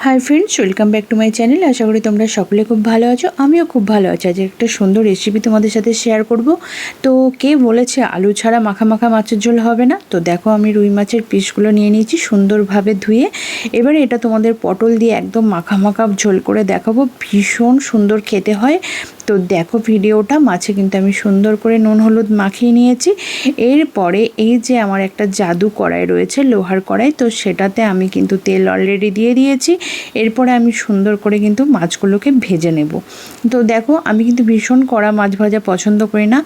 High friends welcome back to my channel. आशा करी तुम्हारा सकले खूब भालो आछो, आमिओ खूब भालो आछि। आज एक सुंदर रेसिपि तुम्हारे साथे शेयर करब। तो के बोलेছে आलू छाड़ा माखा माखा माছের झोल হবে না। तो देखो আমি রুই মাছের পিসগুলো নিয়ে নিয়েছি সুন্দরভাবে ধুয়ে। এবারে এটা তোমাদের পটল দিয়ে একদম মাখা মাখা ঝোল করে দেখাবো, ভীষণ সুন্দর খেতে হয়। তো দেখো ভিডিওটা, মাছে কিন্তু আমি সুন্দর করে নুন হলুদ মাখিয়ে নিয়েছি। এরপরে এই যে আমার একটা জাদু কড়াই রয়েছে, লোহার কড়াই, তো সেটাতে আমি কিন্তু তেল অলরেডি দিয়ে দিয়েছি। এরপরে আমি সুন্দর করে কিন্তু মাছগুলোকে ভেজে নেব। তো দেখো আমি কিন্তু ভীষণ কড়া মাছ ভাজা পছন্দ করি না,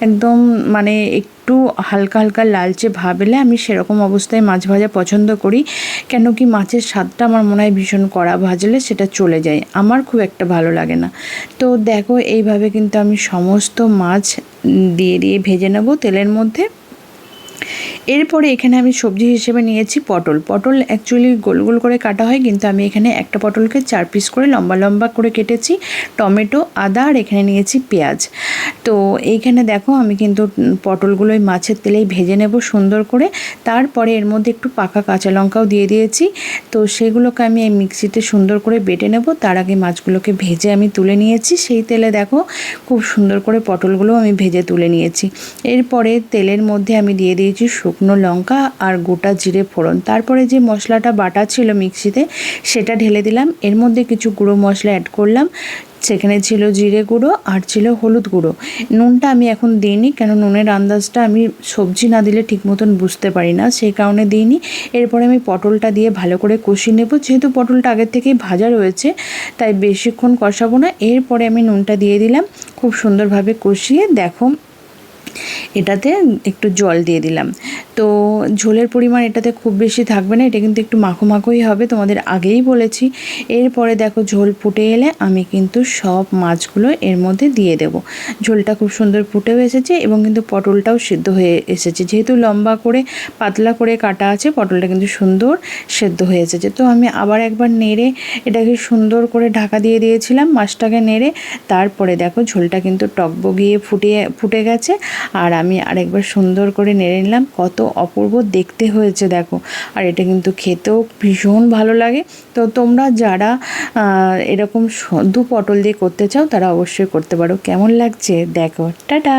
একদম মানে একটু হালকা হালকা লালচে ভাব এলে আমি সেরকম অবস্থায় মাছ ভাজা পছন্দ করি। কেন কি মাছের স্বাদটা আমার মনে হয় ভীষণ কড়া ভাজলে সেটা চলে যায়, আমার খুব একটা ভালো লাগে না। তো দেখো এইভাবে কিন্তু আমি সমস্ত মাছ দিয়ে দিয়ে ভেজে নেব তেলের মধ্যে। এরপরে এখানে আমি সবজি হিসেবে নিয়েছি পটল। পটল অ্যাকচুয়ালি গোল গোল করে কাটা হয়, কিন্তু আমি এখানে একটা পটলকে 4 পিস করে লম্বা লম্বা করে কেটেছি। টমেটো, আদা আর এখানে নিয়েছি পেঁয়াজ। তো এইখানে দেখো আমি কিন্তু পটলগুলো ওই মাছের তেলেই ভেজে নেব সুন্দর করে। তারপরে এর মধ্যে একটু পাকা কাঁচা লঙ্কাও দিয়ে দিয়েছি। তো সেগুলোকে আমি এই মিক্সিতে সুন্দর করে বেটে নেব। তার আগে মাছগুলোকে ভেজে আমি তুলে নিয়েছি। সেই তেলে দেখো খুব সুন্দর করে পটলগুলো আমি ভেজে তুলে নিয়েছি। এরপরে তেলের মধ্যে আমি দিয়ে দিয়েছি শুকনো লঙ্কা আর গোটা জিরে ফোড়ন। তারপরে যে মশলাটা বাটা ছিল মিক্সিতে সেটা ঢেলে দিলাম। এর মধ্যে কিছু গুঁড়ো মশলা অ্যাড করলাম, সেখানে ছিল জিরে গুঁড়ো আর ছিল হলুদ গুঁড়ো। নুনটা আমি এখন দিইনি, কেন নুনের আন্দাজটা আমি সবজি না দিলে ঠিক মতন বুঝতে পারি না, সেই কারণে দিইনি। এরপরে আমি পটলটা দিয়ে ভালো করে কষিয়ে নেব। যেহেতু পটলটা আগের থেকেই ভাজা রয়েছে তাই বেশিক্ষণ কষাবো না। এরপরে আমি নুনটা দিয়ে দিলাম, খুব সুন্দরভাবে কষিয়ে দেখো এটাতে একটু জল দিয়ে দিলাম। তো ঝোলের পরিমাণ এটাতে খুব বেশি থাকবে না, এটা কিন্তু একটু মাখো মাখোই হবে, তোমাদের আগেই বলেছি। এরপরে দেখো ঝোল ফুটে এলে আমি কিন্তু সব মাছগুলো এর মধ্যে দিয়ে দেব। ঝোলটা খুব সুন্দর ফুটেও এসেছে এবং কিন্তু পটলটাও সিদ্ধ হয়ে এসেছে। যেহেতু লম্বা করে পাতলা করে কাটা আছে, পটলটা কিন্তু সুন্দর সেদ্ধ হয়ে এসেছে। তো আমি আবার একবার নেড়ে এটাকে সুন্দর করে ঢাকা দিয়ে দিয়েছিলাম মাছটাকে নেড়ে। তারপরে দেখো ঝোলটা কিন্তু টকবগিয়ে ফুটে গেছে। আর আমি আরেকবার সুন্দর করে নেড়ে নিলাম। কত অপূর্ব দেখতে হয়েছে দেখো, আর এটা কিন্তু খেতেও ভীষণ ভালো লাগে। তো তোমরা যারা এরকম শুধু পটল দিয়ে করতে চাও তারা অবশ্যই করতে পারো। কেমন লাগছে দেখো, টাটা।